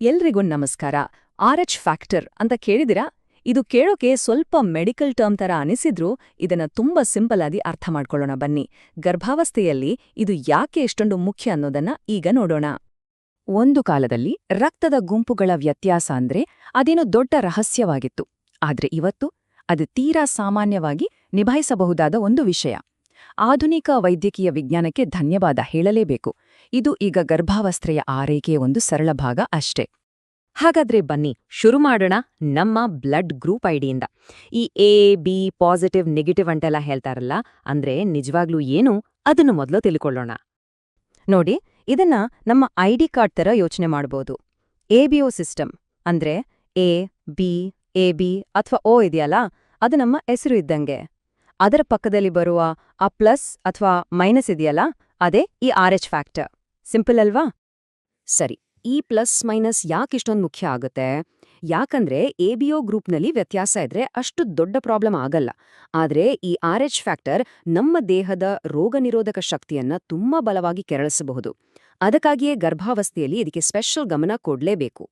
ಎಲ್ರಿಗೂ ನಮಸ್ಕಾರ. RH factor ಅಂತ ಕೇಳಿದಿರಾ? ಇದು ಕೇಳೋಕೆ ಸ್ವಲ್ಪ ಮೆಡಿಕಲ್ ಟರ್ಮ್ ತರ ಅನಿಸಿದ್ರೂ ಇದನ್ನ ತುಂಬಾ ಸಿಂಪಲ್ ಆಗಿ ಅರ್ಥ ಮಾಡ್ಕೊಳ್ಳೋಣ ಬನ್ನಿ. ಗರ್ಭಾವಸ್ಥೆಯಲ್ಲಿ ಇದು ಯಾಕೆ ಎಷ್ಟೊಂದು ಮುಖ್ಯ ಅನ್ನೋದನ್ನ ಈಗ ನೋಡೋಣ. ಒಂದು ಕಾಲದಲ್ಲಿ ರಕ್ತದ ಗುಂಪುಗಳ ವ್ಯತ್ಯಾಸ ಅಂದ್ರೆ ಅದೇನೋ ದೊಡ್ಡ ರಹಸ್ಯವಾಗಿತ್ತು. ಆದ್ರೆ ಇವತ್ತು ಅದು ತೀರಾ ಸಾಮಾನ್ಯವಾಗಿ ನಿಭಾಯಿಸಬಹುದಾದ ಒಂದು ವಿಷಯ. ಆಧುನಿಕ ವೈದ್ಯಕೀಯ ವಿಜ್ಞಾನಕ್ಕೆ ಧನ್ಯವಾದ ಹೇಳಲೇಬೇಕು. ಇದು ಈಗ ಗರ್ಭಾವಸ್ಥೆಯ ಆರೈಕೆಯ ಒಂದು ಸರಳ ಭಾಗ ಅಷ್ಟೇ. ಹಾಗಾದ್ರೆ ಬನ್ನಿ ಶುರು ಮಾಡೋಣ ನಮ್ಮ ಬ್ಲಡ್ ಗ್ರೂಪ್ ಐಡಿಯಿಂದ. ಈ ಎ ಬಿ ಪಾಸಿಟಿವ್ ನೆಗೆಟಿವ್ ಅಂತೆಲ್ಲ ಹೇಳ್ತಾರಲ್ಲ, ಅಂದ್ರೆ ನಿಜವಾಗ್ಲೂ ಏನು ಅದನ್ನು ಮೊದಲು ತಿಳ್ಕೊಳ್ಳೋಣ. ನೋಡಿ, ಇದನ್ನ ನಮ್ಮ ಐಡಿ ಕಾರ್ಡ್ ತರ ಯೋಚನೆ ಮಾಡ್ಬೋದು. ಎಬಿಒ ಸಿಸ್ಟಮ್ ಅಂದ್ರೆ ಎ ಬಿ ಅಥವಾ ಓ ಇದೆಯಲ್ಲ, ಅದು ನಮ್ಮ ಹೆಸರು ಇದ್ದಂಗೆ. ಅದರ ಪಕ್ಕದಲ್ಲಿ ಬರುವ ಆ ಪ್ಲಸ್ ಅಥವಾ ಮೈನಸ್ ಇದೆಯಲ್ಲ, ಅದೇ ಈ RH ಫ್ಯಾಕ್ಟರ್. ಸಿಂಪಲ್ ಅಲ್ವಾ? ಸರಿ, ಈ ಪ್ಲಸ್ ಮೈನಸ್ ಯಾಕಿಷ್ಟೊಂದು ಮುಖ್ಯ ಆಗುತ್ತೆ? ಯಾಕಂದ್ರೆ ಎಬಿಒ ಗ್ರೂಪ್ನಲ್ಲಿ ವ್ಯತ್ಯಾಸ ಇದ್ರೆ ಅಷ್ಟು ದೊಡ್ಡ ಪ್ರಾಬ್ಲಮ್ ಆಗಲ್ಲ. ಆದ್ರೆ ಈ RH ಫ್ಯಾಕ್ಟರ್ ನಮ್ಮ ದೇಹದ ರೋಗನಿರೋಧಕ ಶಕ್ತಿಯನ್ನ ತುಂಬಾ ಬಲವಾಗಿ ಕೆರಳಿಸಬಹುದು. ಅದಕ್ಕಾಗಿಯೇ ಗರ್ಭಾವಸ್ಥೆಯಲ್ಲಿ ಇದಕ್ಕೆ ಸ್ಪೆಷಲ್ ಗಮನ ಕೊಡ್ಲೇಬೇಕು.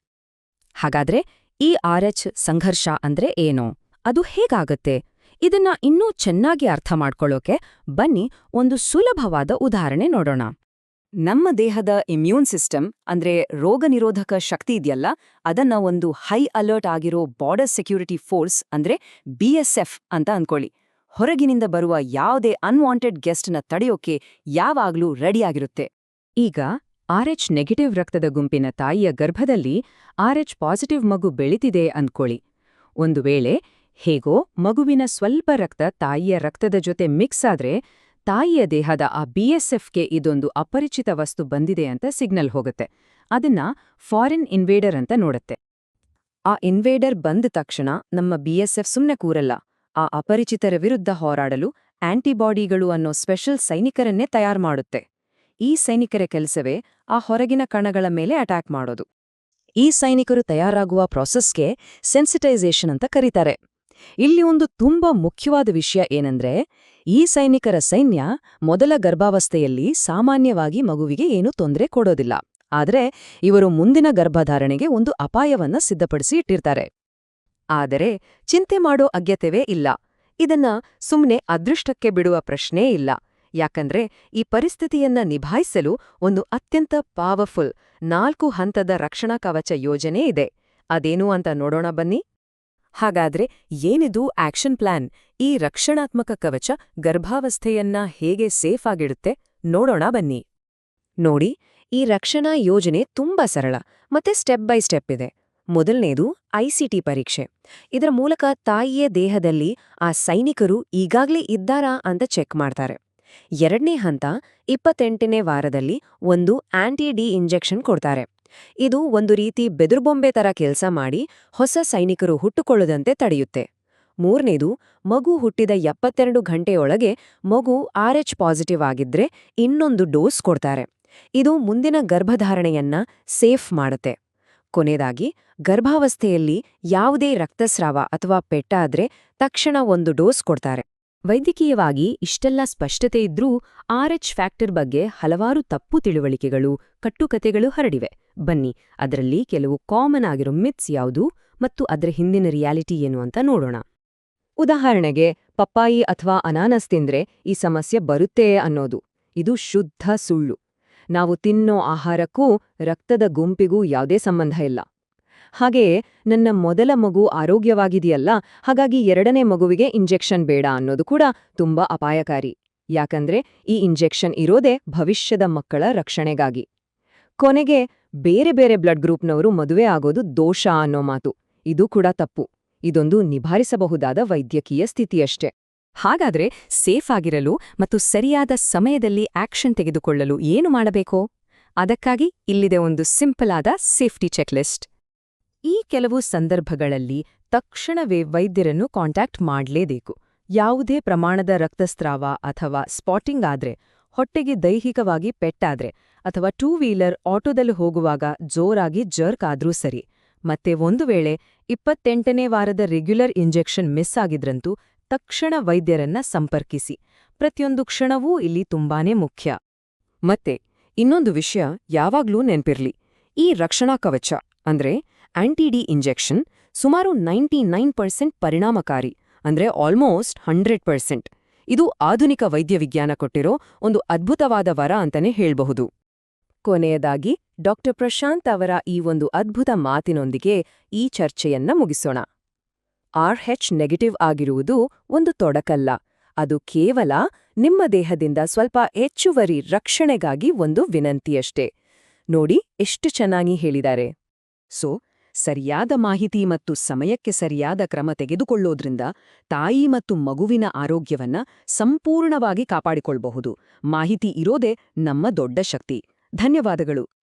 ಹಾಗಾದ್ರೆ ಈ RH ಸಂಘರ್ಷ ಅಂದ್ರೆ ಏನು? ಅದು ಹೇಗಾಗತ್ತೆ? ಇದನ್ನ ಇನ್ನೂ ಚೆನ್ನಾಗಿ ಅರ್ಥ ಮಾಡ್ಕೊಳ್ಳೋಕೆ ಬನ್ನಿ ಒಂದು ಸುಲಭವಾದ ಉದಾಹರಣೆ ನೋಡೋಣ. ನಮ್ಮ ದೇಹದ ಇಮ್ಯೂನ್ ಸಿಸ್ಟಮ್ ಅಂದ್ರೆ ರೋಗನಿರೋಧಕ ಶಕ್ತಿ ಇದೆಯಲ್ಲ, ಅದನ್ನ ಒಂದು ಹೈ ಅಲರ್ಟ್ ಆಗಿರೋ ಬಾರ್ಡರ್ ಸೆಕ್ಯೂರಿಟಿ ಫೋರ್ಸ್ ಅಂದ್ರೆ BSF ಅಂತ ಅಂದ್ಕೊಳ್ಳಿ. ಹೊರಗಿನಿಂದ ಬರುವ ಯಾವುದೇ ಅನ್ವಾಂಟೆಡ್ ಗೆಸ್ಟ್ನ ತಡೆಯೋಕೆ ಯಾವಾಗ್ಲೂ ರೆಡಿಯಾಗಿರುತ್ತೆ. ಈಗ RH ನೆಗೆಟಿವ್ ರಕ್ತದ ಗುಂಪಿನ ತಾಯಿಯ ಗರ್ಭದಲ್ಲಿ RH ಪಾಸಿಟಿವ್ ಮಗು ಬೆಳೀತಿದೆ ಅಂದ್ಕೊಳ್ಳಿ. ಒಂದು ವೇಳೆ ಹೇಗೋ ಮಗುವಿನ ಸ್ವಲ್ಪ ರಕ್ತ ತಾಯಿಯ ರಕ್ತದ ಜೊತೆ ಮಿಕ್ಸ್ ಆದ್ರೆ ತಾಯಿಯ ದೇಹದ ಆ BSFಗೆ ಇದೊಂದು ಅಪರಿಚಿತ ವಸ್ತು ಬಂದಿದೆ ಅಂತ ಸಿಗ್ನಲ್ ಹೋಗುತ್ತೆ. ಅದನ್ನ ಫಾರಿನ್ ಇನ್ವೇಡರ್ ಅಂತ ನೋಡುತ್ತೆ. ಆ ಇನ್ವೇಡರ್ ಬಂದ ತಕ್ಷಣ ನಮ್ಮ BSF ಸುಮ್ನೆ ಕೂರಲ್ಲ. ಆ ಅಪರಿಚಿತರ ವಿರುದ್ಧ ಹೋರಾಡಲು ಆಂಟಿಬಾಡಿಗಳು ಅನ್ನೋ ಸ್ಪೆಷಲ್ ಸೈನಿಕರನ್ನೇ ತಯಾರು ಮಾಡುತ್ತೆ. ಈ ಸೈನಿಕರ ಕೆಲಸವೇ ಆ ಹೊರಗಿನ ಕಣಗಳ ಮೇಲೆ ಅಟ್ಯಾಕ್ ಮಾಡೋದು. ಈ ಸೈನಿಕರು ತಯಾರಾಗುವ ಪ್ರಾಸೆಸ್ಗೆ ಸೆನ್ಸಿಟೈಸೇಷನ್ ಅಂತ ಕರೀತಾರೆ. ಇಲ್ಲಿ ಒಂದು ತುಂಬಾ ಮುಖ್ಯವಾದ ವಿಷಯ ಏನಂದ್ರೆ, ಈ ಸೈನಿಕರ ಸೈನ್ಯ ಮೊದಲ ಗರ್ಭಾವಸ್ಥೆಯಲ್ಲಿ ಸಾಮಾನ್ಯವಾಗಿ ಮಗುವಿಗೆ ಏನೂ ತೊಂದರೆ ಕೊಡೋದಿಲ್ಲ. ಆದರೆ ಇವರು ಮುಂದಿನ ಗರ್ಭಧಾರಣೆಗೆ ಒಂದು ಅಪಾಯವನ್ನ ಸಿದ್ಧಪಡಿಸಿ ಇಟ್ಟಿರ್ತಾರೆ. ಆದರೆ ಚಿಂತೆ ಮಾಡೋ ಅಗತ್ಯವೇ ಇಲ್ಲ. ಇದನ್ನ ಸುಮ್ನೆ ಅದೃಷ್ಟಕ್ಕೆ ಬಿಡುವ ಪ್ರಶ್ನೇ ಇಲ್ಲ. ಯಾಕಂದ್ರೆ ಈ ಪರಿಸ್ಥಿತಿಯನ್ನ ನಿಭಾಯಿಸಲು ಒಂದು ಅತ್ಯಂತ ಪವರ್ಫುಲ್ 4 ಹಂತದ ರಕ್ಷಣಾ ಕವಚ ಯೋಜನೆ ಇದೆ. ಅದೇನು ಅಂತ ನೋಡೋಣ ಬನ್ನಿ. ಹಾಗಾದ್ರೆ ಏನಿದು ಆಕ್ಷನ್ ಪ್ಲಾನ್? ಈ ರಕ್ಷಣಾತ್ಮಕ ಕವಚ ಗರ್ಭಾವಸ್ಥೆಯನ್ನ ಹೇಗೆ ಸೇಫ್ ಆಗಿಡುತ್ತೆ ನೋಡೋಣ ಬನ್ನಿ. ನೋಡಿ, ಈ ರಕ್ಷಣಾ ಯೋಜನೆ ತುಂಬಾ ಸರಳ ಮತ್ತೆ ಸ್ಟೆಪ್ ಬೈ ಸ್ಟೆಪ್ ಇದೆ. ಮೊದಲನೇದು ICT ಪರೀಕ್ಷೆ. ಇದರ ಮೂಲಕ ತಾಯಿಯ ದೇಹದಲ್ಲಿ ಆ ಸೈನಿಕರು ಈಗಾಗ್ಲೇ ಇದ್ದಾರಾ ಅಂತ ಚೆಕ್ ಮಾಡ್ತಾರೆ. ಎರಡನೇ ಹಂತ 28ನೇ ವಾರದಲ್ಲಿ ಒಂದು ಆಂಟಿ-ಡಿ ಇಂಜೆಕ್ಷನ್ ಕೊಡ್ತಾರೆ. ಇದು ಒಂದು ರೀತಿ ಬೆದುರುಬೊಂಬೆ ತರ ಕೆಲಸ ಮಾಡಿ ಹೊಸ ಸೈನಿಕರು ಹುಟ್ಟುಕೊಳ್ಳದಂತೆ ತಡೆಯುತ್ತೆ. ಮೂರನೇದು, ಮಗು ಹುಟ್ಟಿದ 72 ಗಂಟೆಯೊಳಗೆ ಮಗು RH ಪಾಸಿಟಿವ್ ಆಗಿದ್ರೆ ಇನ್ನೊಂದು ಡೋಸ್ ಕೊಡ್ತಾರೆ. ಇದು ಮುಂದಿನ ಗರ್ಭಧಾರಣೆಯನ್ನ ಸೇಫ್ ಮಾಡುತ್ತೆ. ಕೊನೆಯದಾಗಿ, ಗರ್ಭಾವಸ್ಥೆಯಲ್ಲಿ ಯಾವುದೇ ರಕ್ತಸ್ರಾವ ಅಥವಾ ಪೆಟ್ಟಾದ್ರೆ ತಕ್ಷಣ ಒಂದು ಡೋಸ್ ಕೊಡ್ತಾರೆ. ವೈದ್ಯಕೀಯವಾಗಿ ಇಷ್ಟೆಲ್ಲ ಸ್ಪಷ್ಟತೆ ಇದ್ರೂ RH ಫ್ಯಾಕ್ಟರ್ ಬಗ್ಗೆ ಹಲವಾರು ತಪ್ಪು ತಿಳುವಳಿಕೆಗಳು, ಕಟ್ಟುಕತೆಗಳು ಹರಡಿವೆ. ಬನ್ನಿ ಅದರಲ್ಲಿ ಕೆಲವು ಕಾಮನ್ ಆಗಿರೋ ಮಿತ್ಸ್ ಯಾವುದು ಮತ್ತು ಅದರ ಹಿಂದಿನ ರಿಯಾಲಿಟಿ ಏನು ಅಂತ ನೋಡೋಣ. ಉದಾಹರಣೆಗೆ, ಪಪ್ಪಾಯಿ ಅಥವಾ ಅನಾನಸ್ ತಿಂದ್ರೆ ಈ ಸಮಸ್ಯೆ ಬರುತ್ತೆ ಅನ್ನೋದು ಇದು ಶುದ್ಧ ಸುಳ್ಳು. ನಾವು ತಿನ್ನೋ ಆಹಾರಕ್ಕೂ ರಕ್ತದ ಗುಂಪಿಗೂ ಯಾವುದೇ ಸಂಬಂಧ ಇಲ್ಲ. ಹಾಗೆಯೇ ನನ್ನ ಮೊದಲ ಮಗು ಆರೋಗ್ಯವಾಗಿದೆಯಲ್ಲ, ಹಾಗಾಗಿ ಎರಡನೇ ಮಗುವಿಗೆ ಇಂಜೆಕ್ಷನ್ ಬೇಡ ಅನ್ನೋದು ಕೂಡ ತುಂಬಾ ಅಪಾಯಕಾರಿ. ಯಾಕಂದ್ರೆ ಈ ಇಂಜೆಕ್ಷನ್ ಇರೋದೇ ಭವಿಷ್ಯದ ಮಕ್ಕಳ ರಕ್ಷಣೆಗಾಗಿ. ಕೊನೆಗೆ, ಬೇರೆ ಬೇರೆ ಬ್ಲಡ್ ಗ್ರೂಪ್ನವರು ಮದುವೆ ಆಗೋದು ದೋಷ ಅನ್ನೋ ಮಾತು, ಇದು ಕೂಡ ತಪ್ಪು. ಇದೊಂದು ನಿಭಾಯಿಸಬಹುದಾದ ವೈದ್ಯಕೀಯ ಸ್ಥಿತಿಯಷ್ಟೇ. ಹಾಗಾದ್ರೆ ಸೇಫ್ ಆಗಿರಲು ಮತ್ತು ಸರಿಯಾದ ಸಮಯದಲ್ಲಿ ಆಕ್ಷನ್ ತೆಗೆದುಕೊಳ್ಳಲು ಏನು ಮಾಡಬೇಕು? ಅದಕ್ಕಾಗಿ ಇಲ್ಲಿದೆ ಒಂದು ಸಿಂಪಲ್ ಆದ ಸೇಫ್ಟಿ ಚೆಕ್ಲಿಸ್ಟ್. ಈ ಕೆಲವು ಸಂದರ್ಭಗಳಲ್ಲಿ ತಕ್ಷಣವೇ ವೈದ್ಯರನ್ನು ಕಾಂಟ್ಯಾಕ್ಟ್ ಮಾಡಲೇಬೇಕು. ಯಾವುದೇ ಪ್ರಮಾಣದ ರಕ್ತಸ್ರಾವ ಅಥವಾ ಸ್ಪಾಟಿಂಗ್ ಆದ್ರೆ, ಹೊಟ್ಟೆಗೆ ದೈಹಿಕವಾಗಿ ಪೆಟ್ಟಾದ್ರೆ, ಅಥವಾ 2 ವೀಲರ್ ಆಟೋದಲ್ಲಿ ಹೋಗುವಾಗ ಜೋರಾಗಿ ಜರ್ಕ್ ಆದ್ರೂ ಸರಿ. ಮತ್ತೆ ಒಂದು ವೇಳೆ 28ನೇ ವಾರದ ರೆಗ್ಯುಲರ್ ಇಂಜೆಕ್ಷನ್ ಮಿಸ್ ಆಗಿದ್ರಂತೂ ತಕ್ಷಣ ವೈದ್ಯರನ್ನ ಸಂಪರ್ಕಿಸಿ. ಪ್ರತಿಯೊಂದು ಕ್ಷಣವೂ ಇಲ್ಲಿ ತುಂಬಾನೇ ಮುಖ್ಯ. ಮತ್ತೆ ಇನ್ನೊಂದು ವಿಷಯ ಯಾವಾಗ್ಲೂ ನೆನ್ಪಿರ್ಲಿ, ಈ ರಕ್ಷಣಾ ಕವಚ ಅಂದ್ರೆ ಆಂಟಿ-ಡಿ ಇಂಜೆಕ್ಷನ್ ಸುಮಾರು 99% ಪರಿಣಾಮಕಾರಿ, ಅಂದ್ರೆ ಆಲ್ಮೋಸ್ಟ್ 100%. ಇದು ಆಧುನಿಕ ವೈದ್ಯವಿಜ್ಞಾನ ಕೊಟ್ಟಿರೋ ಒಂದು ಅದ್ಭುತವಾದ ವರ ಅಂತಾನೆ ಹೇಳ್ಬಹುದು. ಕೊನೆಯದಾಗಿ ಡಾಕ್ಟರ್ ಪ್ರಶಾಂತ್ ಅವರ ಈ ಒಂದು ಅದ್ಭುತ ಮಾತಿನೊಂದಿಗೆ ಈ ಚರ್ಚೆಯನ್ನ ಮುಗಿಸೋಣ. RH ನೆಗೆಟಿವ್ ಆಗಿರುವುದು ಒಂದು ತೊಡಕಲ್ಲ, ಅದು ಕೇವಲ ನಿಮ್ಮ ದೇಹದಿಂದ ಸ್ವಲ್ಪ ಹೆಚ್ಚುವರಿ ರಕ್ಷಣೆಗಾಗಿ ಒಂದು ವಿನಂತಿಯಷ್ಟೇ. ನೋಡಿ ಎಷ್ಟು ಚೆನ್ನಾಗಿ ಹೇಳಿದ್ದಾರೆ. ಸರಿಯಾದ ಮಾಹಿತಿ ಮತ್ತು ಸಮಯಕ್ಕೆ ಸರಿಯಾದ ಕ್ರಮ ತೆಗೆದುಕೊಳ್ಳೋದ್ರಿಂದ ತಾಯಿ ಮತ್ತು ಮಗುವಿನ ಆರೋಗ್ಯವನ್ನ ಸಂಪೂರ್ಣವಾಗಿ ಕಾಪಾಡಿಕೊಳ್ಬಹುದು. ಮಾಹಿತಿ ಇರೋದೇ ನಮ್ಮ ದೊಡ್ಡ ಶಕ್ತಿ. ಧನ್ಯವಾದಗಳು.